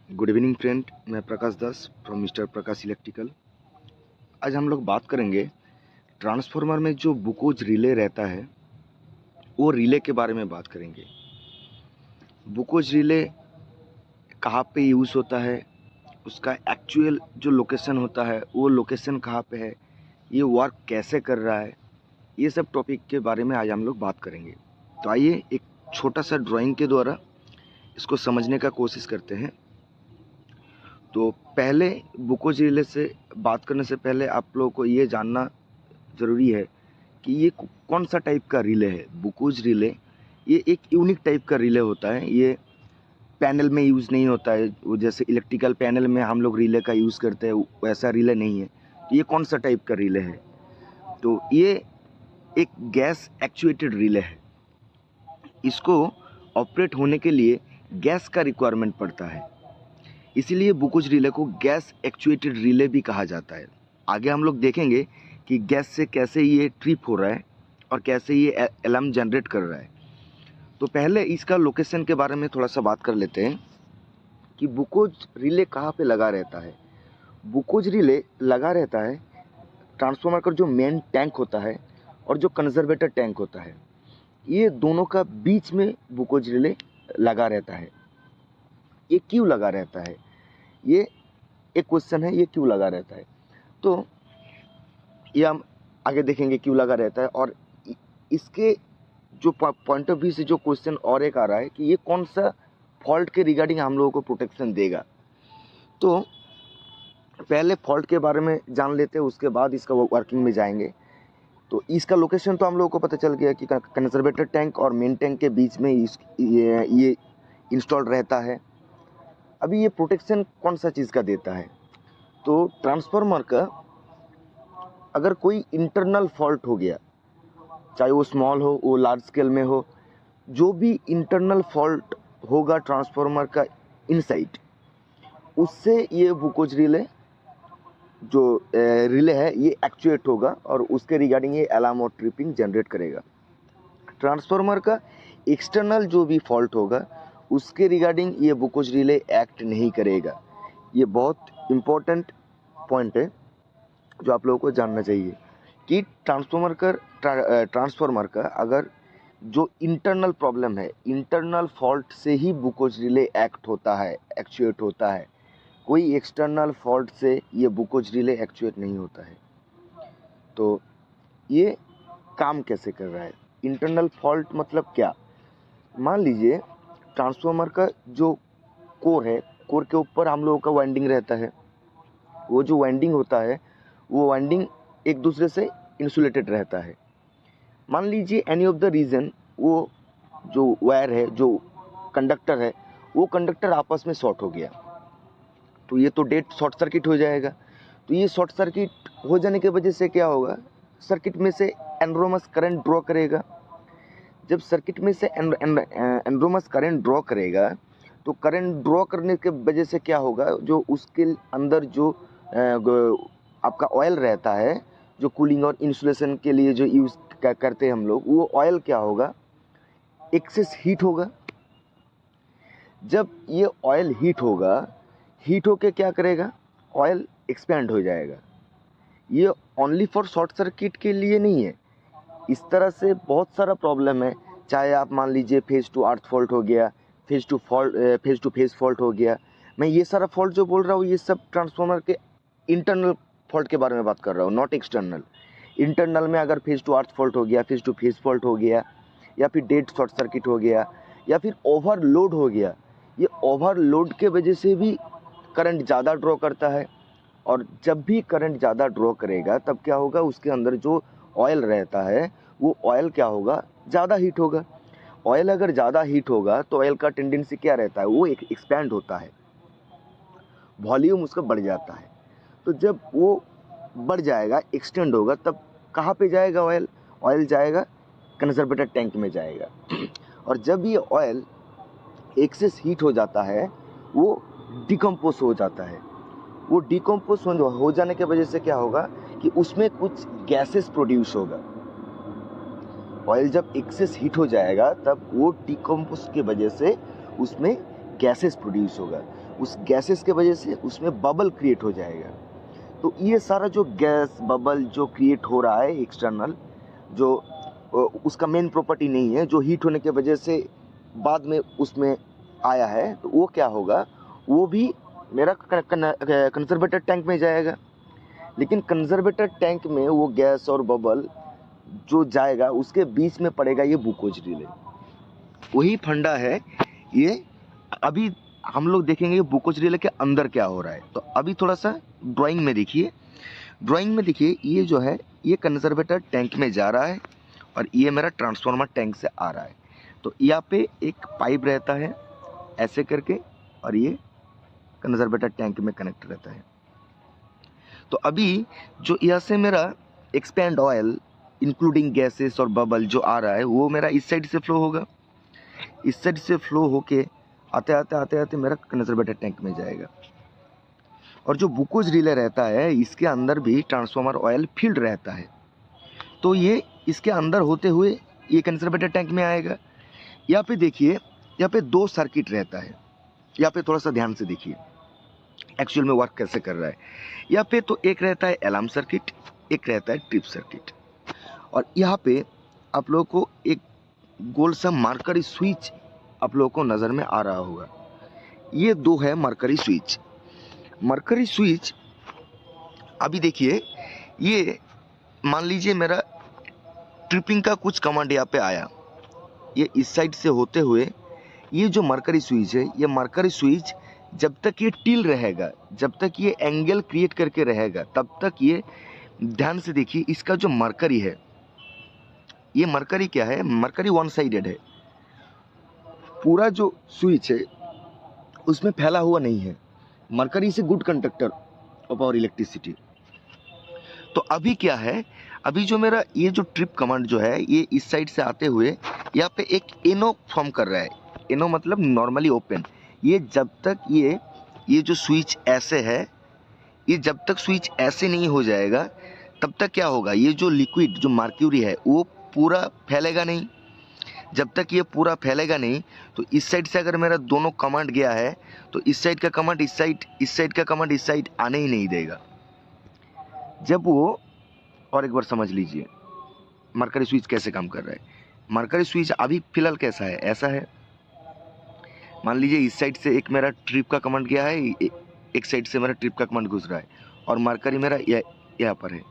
Good evening friend, मैं प्रकाश दास from mister Prakash electrical. आज हम लोग बात करेंगे ट्रांसफार्मर में जो बुकोज रिले रहता है वो रिले के बारे में बात करेंगे। बुकोज रिले कहाँ पे यूज़ होता है, उसका एक्चुअल जो लोकेशन होता है वो लोकेशन कहाँ पे है, ये वर्क कैसे कर रहा है, ये सब टॉपिक के बारे में आज हम लोग बात करेंगे। तो आइए एक छोटा सा ड्राइंग के द्वारा इसको समझने का कोशिश करते हैं। तो पहले बुकोज रिले से बात करने से पहले आप लोगों को ये जानना ज़रूरी है कि ये कौन सा टाइप का रिले है। बुकोज रिले ये एक यूनिक टाइप का रिले होता है। ये पैनल में यूज़ नहीं होता है, वो जैसे इलेक्ट्रिकल पैनल में हम लोग रिले का यूज़ करते हैं वैसा रिले नहीं है। तो ये कौन सा टाइप का रिले है, तो ये एक गैस एक्चुएटेड रिले है। इसको ऑपरेट होने के लिए गैस का रिक्वायरमेंट पड़ता है, इसीलिए बुकोज रिले को गैस एक्चुएटेड रिले भी कहा जाता है। आगे हम लोग देखेंगे कि गैस से कैसे ये ट्रिप हो रहा है और कैसे ये अलार्म जनरेट कर रहा है। तो पहले इसका लोकेशन के बारे में थोड़ा सा बात कर लेते हैं कि बुकोज रिले कहाँ पे लगा रहता है। बुकोज रिले लगा रहता है ट्रांसफार्मर का जो मेन टैंक होता है और जो कंजर्वेटर टैंक होता है, ये दोनों का बीच में बुकोज रिले लगा रहता है। ये क्यों लगा रहता है, ये एक क्वेश्चन है, ये क्यों लगा रहता है। तो ये हम आगे देखेंगे क्यों लगा रहता है, और इसके जो पॉइंट ऑफ व्यू से जो क्वेश्चन और एक आ रहा है कि ये कौन सा फॉल्ट के रिगार्डिंग हम लोगों को प्रोटेक्शन देगा। तो पहले फॉल्ट के बारे में जान लेते हैं, उसके बाद इसका वर्किंग में जाएंगे। तो इसका लोकेशन तो हम लोगों को पता चल गया कि कंजर्वेटर टैंक और मेन टैंक के बीच में ये इंस्टॉल्ड रहता है। अभी ये प्रोटेक्शन कौन सा चीज़ का देता है, तो ट्रांसफार्मर का अगर कोई इंटरनल फॉल्ट हो गया, चाहे वो स्मॉल हो वो लार्ज स्केल में हो, जो भी इंटरनल फॉल्ट होगा ट्रांसफार्मर का इनसाइड, उससे ये बुकोज रिले जो रिले है ये एक्चुएट होगा और उसके रिगार्डिंग ये अलार्म और ट्रिपिंग जनरेट करेगा। ट्रांसफार्मर का एक्सटर्नल जो भी फॉल्ट होगा उसके रिगार्डिंग ये बुकोज रिले एक्ट नहीं करेगा। ये बहुत इम्पोर्टेंट पॉइंट है जो आप लोगों को जानना चाहिए कि ट्रांसफार्मर का अगर जो इंटरनल प्रॉब्लम है, इंटरनल फॉल्ट से ही बुकोज रिले एक्ट होता है, एक्चुएट होता है। कोई एक्सटर्नल फॉल्ट से ये बुकोज रिले एक्चुएट नहीं होता है। तो ये काम कैसे कर रहा है, इंटरनल फॉल्ट मतलब क्या। मान लीजिए ट्रांसफार्मर का जो कोर है, कोर के ऊपर हम लोगों का वाइंडिंग रहता है। वो जो वाइंडिंग होता है वो वाइंडिंग एक दूसरे से इंसुलेटेड रहता है। मान लीजिए एनी ऑफ द रीज़न वो जो वायर है, जो कंडक्टर है, वो कंडक्टर आपस में शॉर्ट हो गया, तो ये तो डेड शॉर्ट सर्किट हो जाएगा। तो ये शॉर्ट सर्किट हो जाने की वजह से क्या होगा, सर्किट में से एनरोमस करंट ड्रॉ करेगा। जब सर्किट में से एनरोमस करंट ड्रॉ करेगा तो करंट ड्रॉ करने के वजह से क्या होगा, जो उसके अंदर जो आपका ऑयल रहता है, जो कूलिंग और इंसुलेशन के लिए जो यूज़ करते हैं हम लोग, वो ऑयल क्या होगा, एक्सेस हीट होगा। जब ये ऑयल हीट होगा, हीट होके क्या करेगा, ऑयल एक्सपेंड हो जाएगा। ये ओनली फॉर शॉर्ट सर्किट के लिए नहीं है, इस तरह से बहुत सारा प्रॉब्लम है। चाहे आप मान लीजिए फेज टू अर्थ फॉल्ट हो गया, फेज टू फेज फॉल्ट हो गया। मैं ये सारा फॉल्ट जो बोल रहा हूँ ये सब ट्रांसफार्मर के इंटरनल फॉल्ट के बारे में बात कर रहा हूँ, नॉट एक्सटर्नल। इंटरनल में अगर फेज टू अर्थ फॉल्ट हो गया, फेज टू फेज फॉल्ट हो गया, या फिर डेड शॉर्ट सर्किट हो गया, या फिर ओवरलोड हो गया, ये ओवरलोड के वजह से भी करंट ज़्यादा ड्रॉ करता है। और जब भी करंट ज़्यादा ड्रॉ करेगा तब क्या होगा, उसके अंदर जो ऑयल रहता है वो ऑयल क्या होगा, ज़्यादा हीट होगा। ऑयल अगर ज़्यादा हीट होगा तो ऑयल का टेंडेंसी क्या रहता है, वो एक्सपैंड होता है, वॉल्यूम उसका बढ़ जाता है। तो जब वो बढ़ जाएगा, एक्सटेंड होगा, तब कहाँ पे जाएगा ऑयल, ऑयल जाएगा कंजर्वेटर टैंक में जाएगा। और जब ये ऑयल एक्सेस हीट हो जाता है वो डिकम्पोज हो जाता है। वो डिकम्पोज हो जाने की वजह से क्या होगा कि उसमें कुछ गैसेस प्रोड्यूस होगा। ऑयल जब एक्सेस हीट हो जाएगा तब वो डिकम्पोज की वजह से उसमें गैसेस प्रोड्यूस होगा, उस गैसेस के वजह से उसमें बबल क्रिएट हो जाएगा। तो ये सारा जो गैस बबल जो क्रिएट हो रहा है एक्सटर्नल, जो उसका मेन प्रॉपर्टी नहीं है, जो हीट होने के वजह से बाद में उसमें आया है, तो वो क्या होगा, वो भी मेरा कंजर्वेटर टैंक में जाएगा। लेकिन कंजर्वेटर टैंक में वो गैस और बबल जो जाएगा उसके बीच में पड़ेगा ये बुकोज रिले। वही फंडा है ये। अभी हम लोग देखेंगे बुकोज रिले के अंदर क्या हो रहा है। तो अभी थोड़ा सा ड्राइंग में देखिए, ये जो है ये कंजर्वेटर टैंक में जा रहा है और ये मेरा ट्रांसफार्मर टैंक से आ रहा है। तो यहाँ पे एक पाइप रहता है ऐसे करके और ये कंजर्वेटर टैंक में कनेक्ट रहता है। तो अभी जो यहाँ से मेरा एक्सपैंड ऑयल इंक्लूडिंग गैसेस और बबल जो आ रहा है वो मेरा इस साइड से फ्लो होगा, इस साइड से फ्लो होके आते आते मेरा कंजर्वेटर टैंक में जाएगा। और जो बुकोज रिले रहता है इसके अंदर भी ट्रांसफार्मर ऑयल फील्ड रहता है, तो ये इसके अंदर होते हुए ये कंजर्वेटर टैंक में आएगा। यहाँ पे देखिए, यहाँ पे 2 सर्किट रहता है। यहाँ पे थोड़ा सा ध्यान से देखिए एक्चुअल में वर्क कैसे कर रहा है। यहाँ पे तो एक रहता है अलार्म सर्किट, एक रहता है ट्रिप सर्किट। और यहाँ पे आप लोगों को एक गोल सा मरकरी स्विच आप लोगों को नज़र में आ रहा होगा। ये 2 है मरकरी स्विच। मरकरी स्विच अभी देखिए, ये मान लीजिए मेरा ट्रिपिंग का कुछ कमांड यहाँ पे आया, ये इस साइड से होते हुए ये जो मरकरी स्विच है, ये मरकरी स्विच जब तक ये टिल रहेगा, जब तक ये एंगल क्रिएट करके रहेगा, तब तक ये, ध्यान से देखिए इसका जो मरकरी है, ये मरकरी क्या है, मरकरी वन साइडेड है। पूरा जो स्विच है उसमें फैला हुआ नहीं है। Mercury is a good conductor of our electricity. तो अभी क्या है, अभी जो मेरा ये जो ट्रिप कमांड जो है ये इस साइड से आते हुए यहाँ पे एक एनो फॉर्म कर रहा है। एनो मतलब नॉर्मली ओपन। ये जब तक ये जो स्विच ऐसे है, ये जब तक स्विच ऐसे नहीं हो जाएगा तब तक क्या होगा, ये जो लिक्विड जो मर्क्यूरी है वो पूरा फैलेगा नहीं। जब तक ये पूरा फैलेगा नहीं तो इस साइड से अगर मेरा दोनों कमांड गया है तो इस साइड का कमांड इस साइड का कमांड इस साइड आने ही नहीं देगा। जब वो, और एक बार समझ लीजिए मरकरी स्विच कैसे काम कर रहा है। मरकरी स्विच अभी फिलहाल कैसा है, ऐसा है। मान लीजिए इस साइड से एक मेरा ट्रिप का कमांड गया है, एक साइड से मेरा ट्रिप का कमांड घुस रहा है और मरकरी मेरा यहाँ पर है।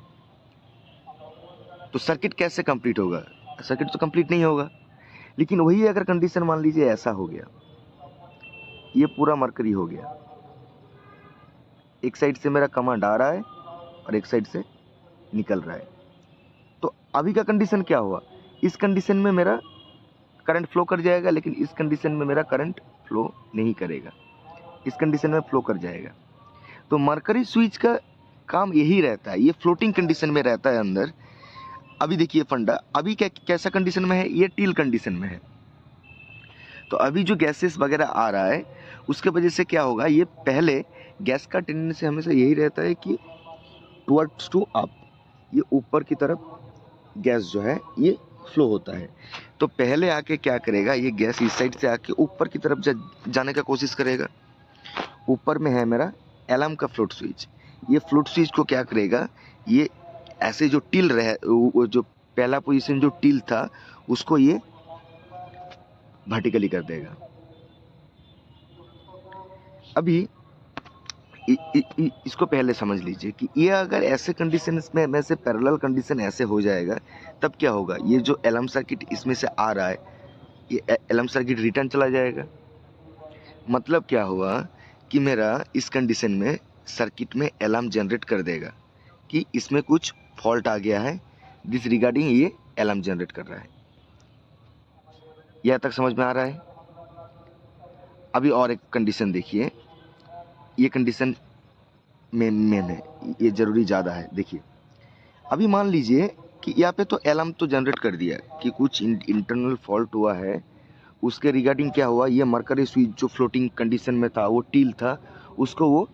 तो सर्किट कैसे कंप्लीट होगा, सर्किट तो कंप्लीट नहीं होगा। लेकिन वही अगर कंडीशन मान लीजिए ऐसा हो गया, ये पूरा मरकरी हो गया, एक साइड से मेरा कमांड आ रहा है और एक साइड से निकल रहा है, तो अभी का कंडीशन क्या हुआ, इस कंडीशन में मेरा करंट फ्लो कर जाएगा, लेकिन इस कंडीशन में मेरा करंट फ्लो नहीं करेगा, इस कंडीशन में फ्लो कर जाएगा। तो मरकरी स्विच का काम यही रहता है, ये फ्लोटिंग कंडीशन में रहता है अंदर। अभी देखिए फंडा अभी कैसा कंडीशन में है, ये टिल कंडीशन में है। तो अभी जो गैसेस वगैरह आ रहा है उसके वजह से क्या होगा, ये पहले गैस का टेंडेंसी हमेशा यही रहता है कि टुवर्ड्स टू अप, ये ऊपर की तरफ गैस जो है ये फ्लो होता है। तो पहले आके क्या करेगा, ये गैस इस साइड से आके ऊपर की तरफ जाने का कोशिश करेगा। ऊपर में है मेरा अलार्म का फ्लोट स्विच, ये फ्लोट स्विच को क्या करेगा, ये ऐसे जो टिल रहे, जो पहला पोजीशन जो टिल था उसको ये वर्टिकली कर देगा। अभी इसको पहले समझ लीजिए कि ये अगर ऐसे कंडीशन में से पैरेलल कंडीशन ऐसे हो जाएगा तब क्या होगा, ये जो अलार्म सर्किट इसमें से आ रहा है ये अलार्म सर्किट रिटर्न चला जाएगा। मतलब क्या हुआ कि मेरा इस कंडीशन में सर्किट में अलार्म जनरेट कर देगा कि इसमें कुछ फॉल्ट आ गया है, दिस रिगार्डिंग ये अलार्म जनरेट कर रहा है। यह तक समझ में आ रहा है। अभी और एक कंडीशन देखिए, ये कंडीशन मेन है, ये ज़रूरी ज़्यादा है। देखिए अभी मान लीजिए कि यहाँ पे तो अलार्म तो जनरेट कर दिया कि कुछ इंटरनल फॉल्ट हुआ है, उसके रिगार्डिंग क्या हुआ, ये मरकरी स्विच जो फ्लोटिंग कंडीशन में था वो टील था, उसको वो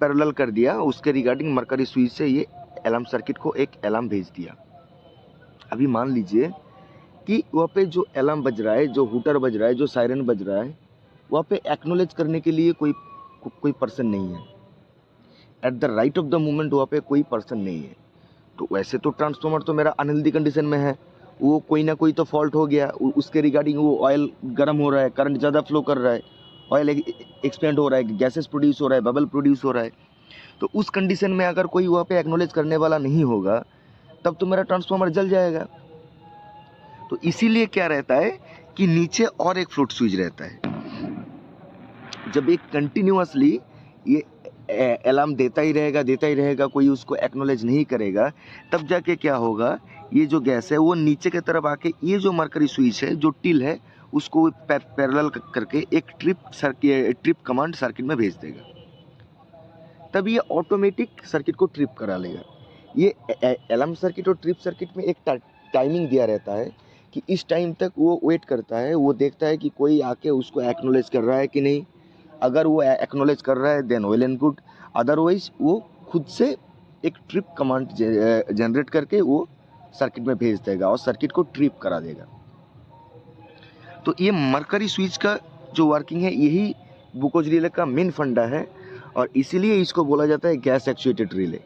पैरेलल कर दिया, उसके रिगार्डिंग मरकरी स्विच से ये अलार्म सर्किट को एक अलार्म भेज दिया। अभी मान लीजिए कि वहाँ पे जो अलार्म बज रहा है, जो हुटर बज रहा है, जो सायरन बज रहा है, वहाँ पे एक्नोलेज करने के लिए कोई पर्सन नहीं है। At the right of the moment वहाँ पे कोई पर्सन नहीं है। तो वैसे तो ट्रांसफार्मर तो मेरा अनहेल्दी कंडीशन में है, वो कोई ना कोई तो फॉल्ट हो गया, उसके रिगार्डिंग वो ऑयल गर्म हो रहा है, करंट ज़्यादा फ्लो कर रहा है, ऑयल एक्सपेंड हो रहा है, गैसेस प्रोड्यूस हो रहा है, बबल प्रोड्यूस हो रहा है। तो उस कंडीशन में अगर कोई वहाँ पे एक्नोलेज करने वाला नहीं होगा तब तो मेरा ट्रांसफार्मर जल जाएगा। तो इसीलिए क्या रहता है कि नीचे और एक फ्लोट स्विच रहता है। जब एक कंटिन्यूअसली ये अलार्म देता ही रहेगा, कोई उसको एक्नोलेज नहीं करेगा, तब जाके क्या होगा, ये जो गैस है वो नीचे की तरफ आके ये जो मरकरी स्विच है, जो टिल है, उसको पैरेलल करके एक ट्रिप कमांड सर्किट में भेज देगा। तब ये ऑटोमेटिक सर्किट को ट्रिप करा लेगा। ये अलार्म सर्किट और ट्रिप सर्किट में एक टाइमिंग दिया रहता है कि इस टाइम तक वो वेट करता है, वो देखता है कि कोई आके उसको एक्नोलेज कर रहा है कि नहीं। अगर वो एक्नोलेज कर रहा है then well and good, otherwise वो खुद से एक ट्रिप कमांड जनरेट करके वो सर्किट में भेज देगा और सर्किट को ट्रिप करा देगा। तो ये मरकरी स्विच का जो वर्किंग है, यही बुकोज रिले का मेन फंडा है और इसीलिए इसको बोला जाता है गैस एक्चुएटेड रिले।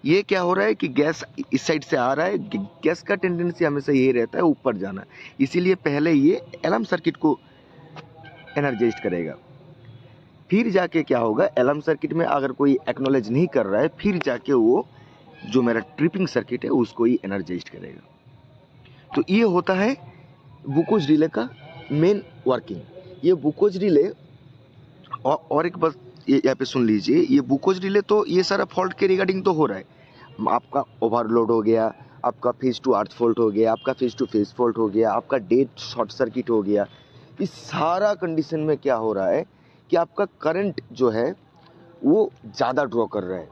ये क्या हो रहा है कि गैस इस साइड से आ रहा है, गैस का टेंडेंसी हमेशा यही रहता है ऊपर जाना, इसीलिए पहले ये अलार्म सर्किट को एनर्जाइज करेगा, फिर जाके क्या होगा, अलार्म सर्किट में अगर कोई एक्नोलेज नहीं कर रहा है, फिर जाके वो जो मेरा ट्रिपिंग सर्किट है उसको ही एनर्जाइज करेगा। तो ये होता है बुकोज रिले का मेन वर्किंग। ये बुकोज रिले और एक बात ये यहाँ पे सुन लीजिए, ये बुकोज रिले तो ये सारा फॉल्ट के रिगार्डिंग तो हो रहा है। आपका ओवरलोड हो गया, आपका फेज टू अर्थ फॉल्ट हो गया, आपका फेज टू फेज फॉल्ट हो गया, आपका डेड शॉर्ट सर्किट हो गया। इस सारा कंडीशन में क्या हो रहा है कि आपका करंट जो है वो ज़्यादा ड्रॉ कर रहा है।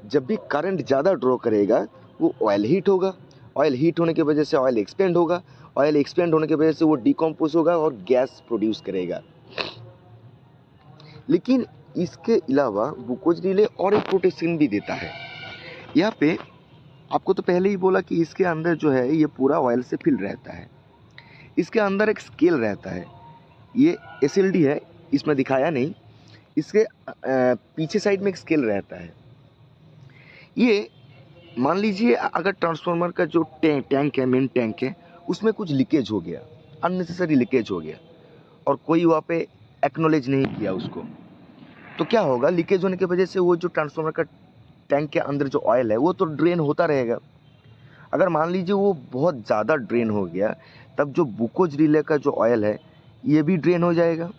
जब भी करंट ज़्यादा ड्रॉ करेगा वो ऑयल हीट होगा, ऑयल हीट होने की वजह से ऑयल एक्सपेंड होगा, ऑयल एक्सपेंड होने की वजह से वो डिकम्पोज होगा और गैस प्रोड्यूस करेगा। लेकिन इसके अलावा बुकोज रिले और एक प्रोटेक्शन भी देता है। यहाँ पे आपको तो पहले ही बोला कि इसके अंदर जो है ये पूरा ऑयल से फिल रहता है। इसके अंदर एक स्केल रहता है, ये SLD है, इसमें दिखाया नहीं, इसके पीछे साइड में एक स्केल रहता है। ये मान लीजिए अगर ट्रांसफार्मर का जो टैंक है, मेन टैंक है, उसमें कुछ लीकेज हो गया, अननेसेसरी लीकेज हो गया और कोई वहाँ पे एक्नोलेज नहीं किया उसको, तो क्या होगा, लीकेज होने की वजह से वो जो ट्रांसफार्मर का टैंक के अंदर जो ऑयल है वो तो ड्रेन होता रहेगा। अगर मान लीजिए वो बहुत ज़्यादा ड्रेन हो गया, तब जो बुकोज रिले का जो ऑयल है ये भी ड्रेन हो जाएगा।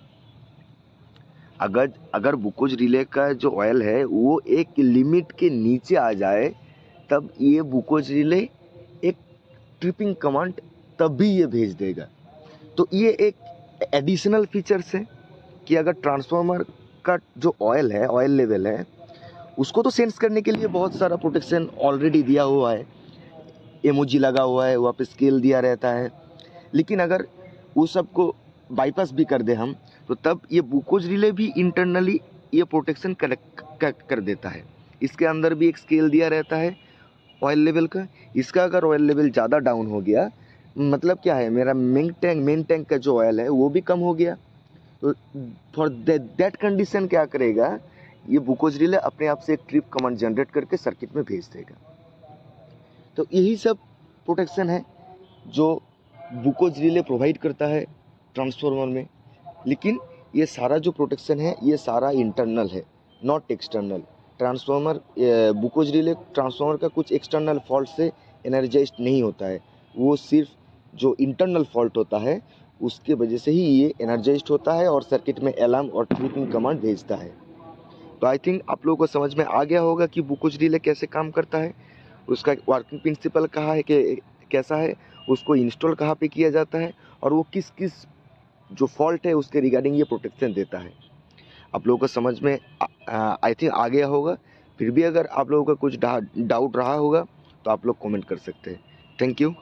अगर बुकोज रिले का जो ऑयल है वो एक लिमिट के नीचे आ जाए, तब ये बुकोज रिले एक ट्रिपिंग कमांड तब भी ये भेज देगा। तो ये एक एडिशनल फीचर्स है कि अगर ट्रांसफार्मर का जो ऑयल है, ऑयल लेवल है, उसको तो सेंस करने के लिए बहुत सारा प्रोटेक्शन ऑलरेडी दिया हुआ है, एमओजी लगा हुआ है, वहाँ पे स्केल दिया रहता है। लेकिन अगर वो सबको बाईपास भी कर दे हम, तो तब ये बुकोज रिले भी इंटरनली ये प्रोटेक्शन कर देता है। इसके अंदर भी एक स्केल दिया रहता है ऑयल लेवल का। इसका अगर ऑयल लेवल ज़्यादा डाउन हो गया, मतलब क्या है, मेरा मेन टैंक का जो ऑयल है वो भी कम हो गया, तो फॉर दैट कंडीशन क्या करेगा, ये बुकोज रिले अपने आप से एक ट्रिप कमांड जनरेट करके सर्किट में भेज देगा। तो यही सब प्रोटेक्शन है जो बुकोज रिले प्रोवाइड करता है ट्रांसफार्मर में। लेकिन ये सारा जो प्रोटेक्शन है ये सारा इंटरनल है, not external. Transformer Buchholz relay transformer का कुछ एक्सटर्नल फॉल्ट से एनर्जाइज नहीं होता है, वो सिर्फ जो इंटरनल फॉल्ट होता है उसके वजह से ही ये एनर्जाइज्ड होता है और सर्किट में अलार्म और ट्रिपिंग कमांड भेजता है। तो आई थिंक आप लोगों को समझ में आ गया होगा कि बुकोज रिले कैसे काम करता है, उसका वर्किंग प्रिंसिपल कहाँ है, कि कैसा है, उसको इंस्टॉल कहाँ पे किया जाता है और वो किस किस जो फॉल्ट है उसके रिगार्डिंग ये प्रोटेक्शन देता है। आप लोगों को समझ में आई थिंक आ गया होगा। फिर भी अगर आप लोगों का कुछ डाउट रहा होगा तो आप लोग कमेंट कर सकते हैं। Thank you.